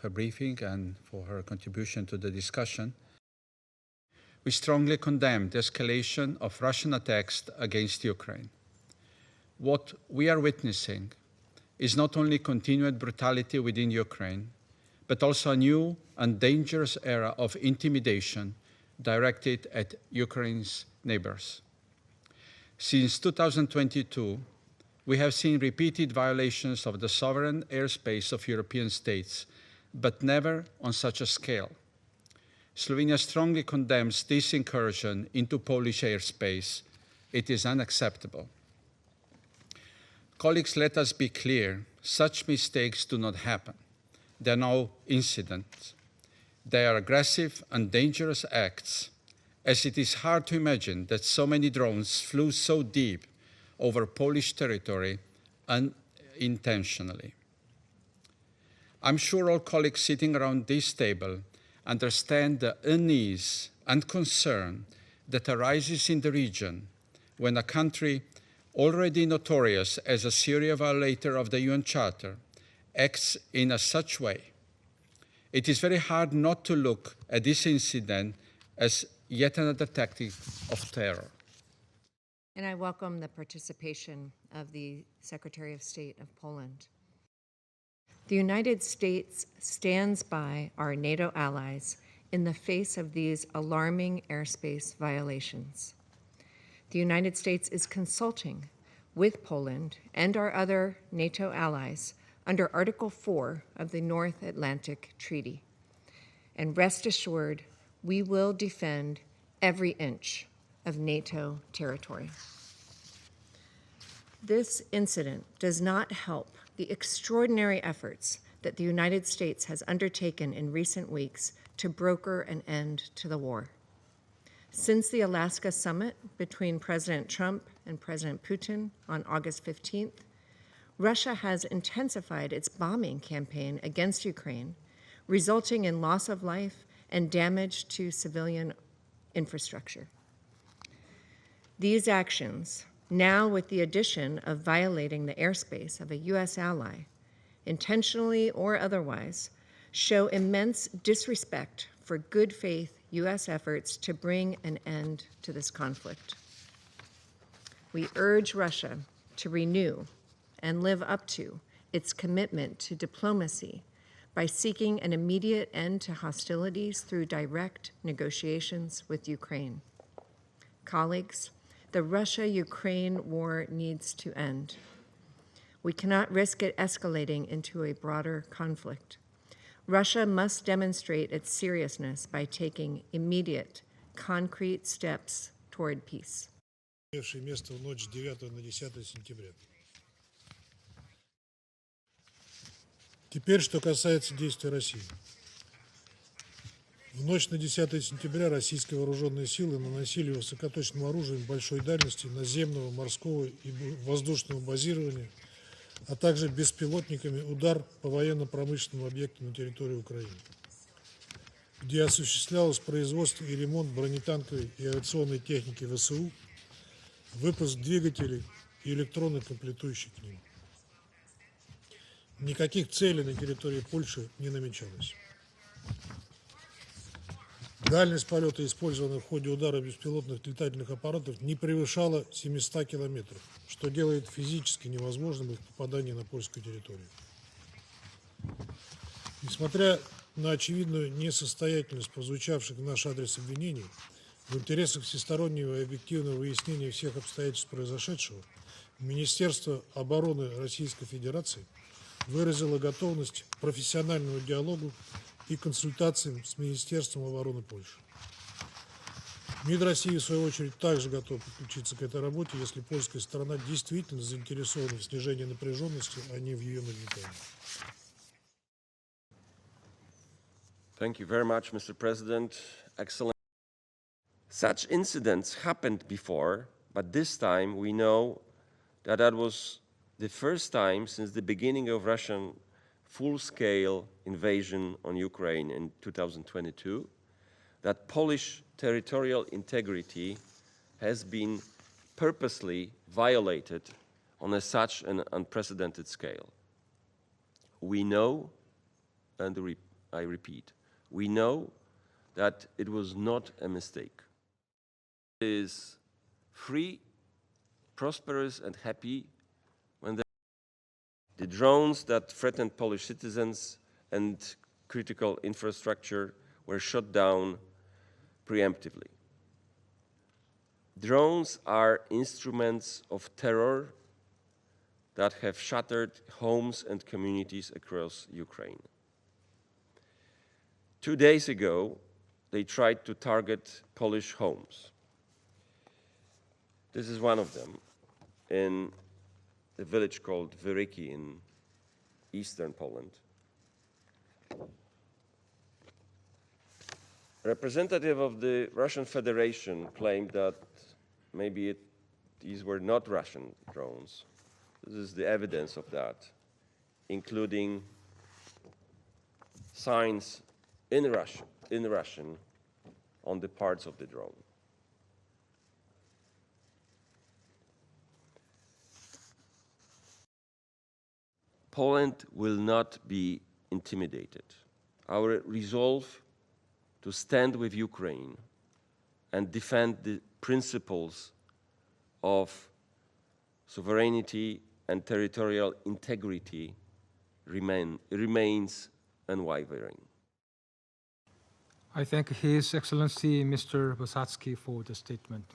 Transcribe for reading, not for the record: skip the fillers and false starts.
her briefing and for her contribution to the discussion. We strongly condemn the escalation of Russian attacks against Ukraine. What we are witnessing is not only continued brutality within Ukraine, but also a new and dangerous era of intimidation directed at Ukraine's neighbors. Since 2022, we have seen repeated violations of the sovereign airspace of European states, but never on such a scale. Slovenia strongly condemns this incursion into Polish airspace. It is unacceptable. Colleagues, let us be clear, such mistakes do not happen. They are no incident. They are aggressive and dangerous acts, as it is hard to imagine that so many drones flew so deep over Polish territory unintentionally. I'm sure all colleagues sitting around this table understand the unease and concern that arises in the region when a country already notorious as a serious violator of the UN Charter acts in such way. It is very hard not to look at this incident as yet another tactic of terror. And I welcome the participation of the Secretary of State of Poland. The United States stands by our NATO allies in the face of these alarming airspace violations. The United States is consulting with Poland and our other NATO allies under Article 4 of the North Atlantic Treaty. And rest assured, we will defend every inch of NATO territory. This incident does not help the extraordinary efforts that the United States has undertaken in recent weeks to broker an end to the war. Since the Alaska summit between President Trump and President Putin on August 15th, Russia has intensified its bombing campaign against Ukraine, resulting in loss of life and damage to civilian infrastructure. These actions, now with the addition of violating the airspace of a U.S. ally, intentionally or otherwise, show immense disrespect for good faith U.S. efforts to bring an end to this conflict. We urge Russia to renew and live up to its commitment to diplomacy by seeking an immediate end to hostilities through direct negotiations with Ukraine. Colleagues, the Russia-Ukraine war needs to end. We cannot risk it escalating into a broader conflict. Russia must demonstrate its seriousness by taking immediate, concrete steps toward peace. Место в ночь с 9 на 10 сентября. Теперь, что касается действий России. В ночь на 10 сентября российские вооруженные силы наносили высокоточным оружием большой дальности наземного, морского и воздушного базирования, а также беспилотниками удар по военно-промышленным объектам на территории Украины, где осуществлялось производство и ремонт бронетанковой и авиационной техники ВСУ, выпуск двигателей и электронных комплектующих к ним. Никаких целей на территории Польши не намечалось. Дальность полета, использованная в ходе удара беспилотных летательных аппаратов, не превышала 700 километров, что делает физически невозможным их попадание на польскую территорию. Несмотря на очевидную несостоятельность прозвучавших в наш адрес обвинений, в интересах всестороннего и объективного выяснения всех обстоятельств произошедшего, Министерство обороны Российской Федерации выразило готовность к профессиональному диалогу и консультациям с Министерством обороны Польши. МИД России, в свою очередь, также готов подключиться к этой работе, если польская сторона действительно заинтересована в снижении напряженности, а не в ее нагнетании. Thank you very much, Mr. President. Excellent. Such incidents happened before, but this time we know that that was the first time since the beginning of Russian full-scale invasion on Ukraine in 2022 that Polish territorial integrity has been purposely violated on such an unprecedented scale. We know, and I repeat, we know that it was not a mistake. It is free, prosperous, and happy when the drones that threatened Polish citizens and critical infrastructure were shot down preemptively. Drones are instruments of terror that have shattered homes and communities across Ukraine. 2 days ago, they tried to target Polish homes. This is one of them in a village called VERTEX in eastern Poland. A representative of the Russian Federation claimed that maybe these were not Russian drones. This is the evidence of that, including signs in Russian on the parts of the drone. Poland will not be intimidated. Our resolve to stand with Ukraine and defend the principles of sovereignty and territorial integrity remains unwavering. I thank His Excellency Mr. Bosatsky for the statement.